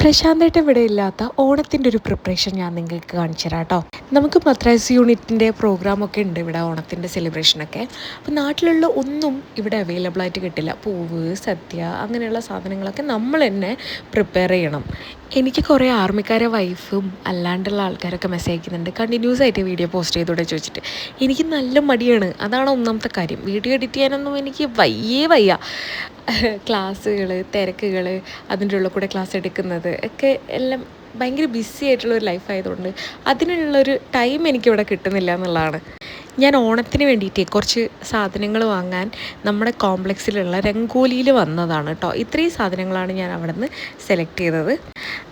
പ്രശാന്തേട്ടൻ ഇവിടെ ഇല്ലാത്ത ഓണത്തിൻ്റെ ഒരു പ്രിപ്പറേഷൻ ഞാൻ നിങ്ങൾക്ക് കാണിച്ചു തരാം കേട്ടോ. നമുക്ക് മദ്രാസ് യൂണിറ്റിൻ്റെ പ്രോഗ്രാമൊക്കെ ഉണ്ട് ഇവിടെ, ഓണത്തിൻ്റെ സെലിബ്രേഷനൊക്കെ. അപ്പോൾ നാട്ടിലുള്ള ഒന്നും ഇവിടെ അവൈലബിൾ ആയിട്ട് കിട്ടില്ല. പൂവ്, സദ്യ, അങ്ങനെയുള്ള സാധനങ്ങളൊക്കെ നമ്മൾ തന്നെ പ്രിപ്പയർ ചെയ്യണം. എനിക്ക് കുറേ ആർമിക്കാരെ വൈഫും അല്ലാണ്ടുള്ള ആൾക്കാരൊക്കെ മെസ്സേജ് അയക്കുന്നുണ്ട്, കണ്ടിന്യൂസ് ആയിട്ട് വീഡിയോ പോസ്റ്റ് ചെയ്തോടെ ചോദിച്ചിട്ട്. എനിക്ക് നല്ല മടിയാണ്, അതാണ് ഒന്നാമത്തെ കാര്യം. വീഡിയോ എഡിറ്റ് ചെയ്യാനൊന്നും എനിക്ക് വയ്യ. ക്ലാസ്സുകൾ, തിരക്കുകൾ, അതിൻ്റെ ഉള്ളിൽ കൂടെ ക്ലാസ് എടുക്കുന്നത് ഒക്കെ എല്ലാം ഭയങ്കര ബിസി ആയിട്ടുള്ളൊരു ലൈഫായതുകൊണ്ട് അതിനുള്ളൊരു ടൈം എനിക്കിവിടെ കിട്ടുന്നില്ല എന്നുള്ളതാണ്. ഞാൻ ഓണത്തിന് വേണ്ടിയിട്ട് കുറച്ച് സാധനങ്ങൾ വാങ്ങാൻ നമ്മുടെ കോംപ്ലക്സിലുള്ള രംഗോലിയിൽ വന്നതാണ് കേട്ടോ. ഇത്രയും സാധനങ്ങളാണ് ഞാൻ അവിടെ നിന്ന് സെലക്ട് ചെയ്തത്.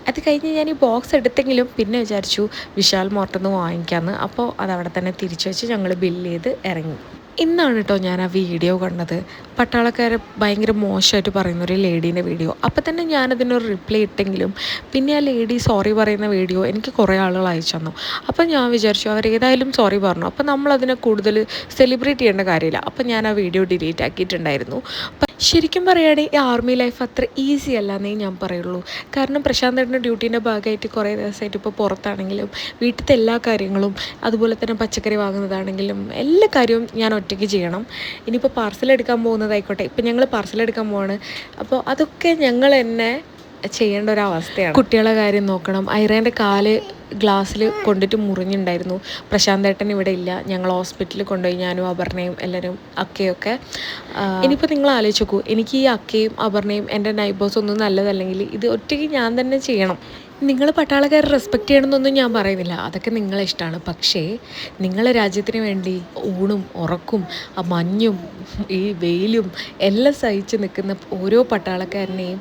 അത് കഴിഞ്ഞ് ഞാൻ ഈ ബോക്സ് എടുത്തെങ്കിലും പിന്നെ വിചാരിച്ചു വിശാൽ മോർട്ടിൽ നിന്ന് വാങ്ങിക്കാമെന്ന്. അപ്പോൾ അതവിടെ തന്നെ തിരിച്ചു വെച്ച് ഞങ്ങൾ ബില്ല് ചെയ്ത് ഇറങ്ങി. ഇന്നാണ് കേട്ടോ ഞാൻ ആ വീഡിയോ കണ്ടത്, പട്ടാളക്കാരെ ഭയങ്കര മോശമായിട്ട് പറയുന്നൊരു ലേഡീൻ്റെ വീഡിയോ. അപ്പോൾ തന്നെ ഞാനതിനൊരു റിപ്ലൈ ഇട്ടെങ്കിലും പിന്നെ ആ ലേഡി സോറി പറയുന്ന വീഡിയോ എനിക്ക് കുറേ ആളുകൾ അയച്ചു തന്നു. അപ്പോൾ ഞാൻ വിചാരിച്ചു അവരേതായാലും സോറി പറഞ്ഞു, അപ്പോൾ നമ്മളതിനെ കൂടുതൽ സെലിബ്രേറ്റ് ചെയ്യേണ്ട കാര്യമില്ല. അപ്പോൾ ഞാൻ ആ വീഡിയോ ഡിലീറ്റ് ആക്കിയിട്ടുണ്ടായിരുന്നു. ശരിക്കും പറയുകയാണെങ്കിൽ ഈ ആർമി ലൈഫ് അത്ര ഈസി അല്ല എന്നേ ഞാൻ പറയുള്ളൂ. കാരണം പ്രശാന്തേട്ടൻ്റെ ഡ്യൂട്ടീൻ്റെ ഭാഗമായിട്ട് കുറേ ദിവസമായിട്ട് ഇപ്പോൾ പുറത്താണെങ്കിലും വീട്ടിലത്തെ എല്ലാ കാര്യങ്ങളും, അതുപോലെ തന്നെ പച്ചക്കറി വാങ്ങുന്നതാണെങ്കിലും എല്ലാ കാര്യവും ഞാൻ ഒറ്റയ്ക്ക് ചെയ്യണം. ഇനിയിപ്പോൾ പാർസൽ എടുക്കാൻ പോകുന്നതായിക്കോട്ടെ, ഇപ്പം ഞങ്ങൾ പാർസൽ എടുക്കാൻ പോവാണ്. അപ്പോൾ അതൊക്കെ ഞങ്ങൾ തന്നെ ചെയ്യേണ്ട ഒരു അവസ്ഥയാണ്. കുട്ടികളെ കാര്യം നോക്കണം. ഐറേൻ്റെ കാല് ഗ്ലാസ്സിൽ കൊണ്ടിട്ട് മുറിഞ്ഞിട്ടുണ്ടായിരുന്നു. പ്രശാന്തേട്ടൻ ഇവിടെ ഇല്ല, ഞങ്ങൾ ഹോസ്പിറ്റലിൽ കൊണ്ടുപോയി, ഞാനും അപർണയും എല്ലാവരും, അക്കയൊക്കെ. ഇനിയിപ്പോൾ നിങ്ങൾ ആലോചിച്ച് നോക്കൂ, എനിക്ക് ഈ അക്കയും അപർണയും എൻ്റെ നൈബേഴ്സ് ഒന്നും നല്ലതല്ലെങ്കിൽ ഇത് ഒറ്റയ്ക്ക് ഞാൻ തന്നെ ചെയ്യണം. നിങ്ങൾ പട്ടാളക്കാരെ റെസ്പെക്റ്റ് ചെയ്യണമെന്നൊന്നും ഞാൻ പറയുന്നില്ല, അതൊക്കെ നിങ്ങളെ ഇഷ്ടമാണ്. പക്ഷേ നിങ്ങളെ രാജ്യത്തിന് വേണ്ടി ഊണും ഉറക്കും ആ മഞ്ഞും ഈ വെയിലും എല്ലാം സഹിച്ച് നിൽക്കുന്ന ഓരോ പട്ടാളക്കാരനെയും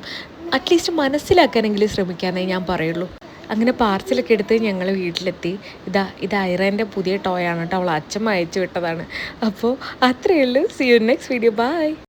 അറ്റ്ലീസ്റ്റ് മനസ്സിലാക്കാനെങ്കിലും ശ്രമിക്കാനേ ഞാൻ പറയുള്ളൂ. അങ്ങനെ പാർസലൊക്കെ എടുത്ത് ഞങ്ങൾ വീട്ടിലെത്തി. ഇത് ഐറേൻ്റെ പുതിയ ടോയാണ് കേട്ടോ, അവൾ അച്ഛമ്മ അയച്ചു വിട്ടതാണ്. അപ്പോൾ അത്രയേ ഉള്ളൂ. See you next video. By.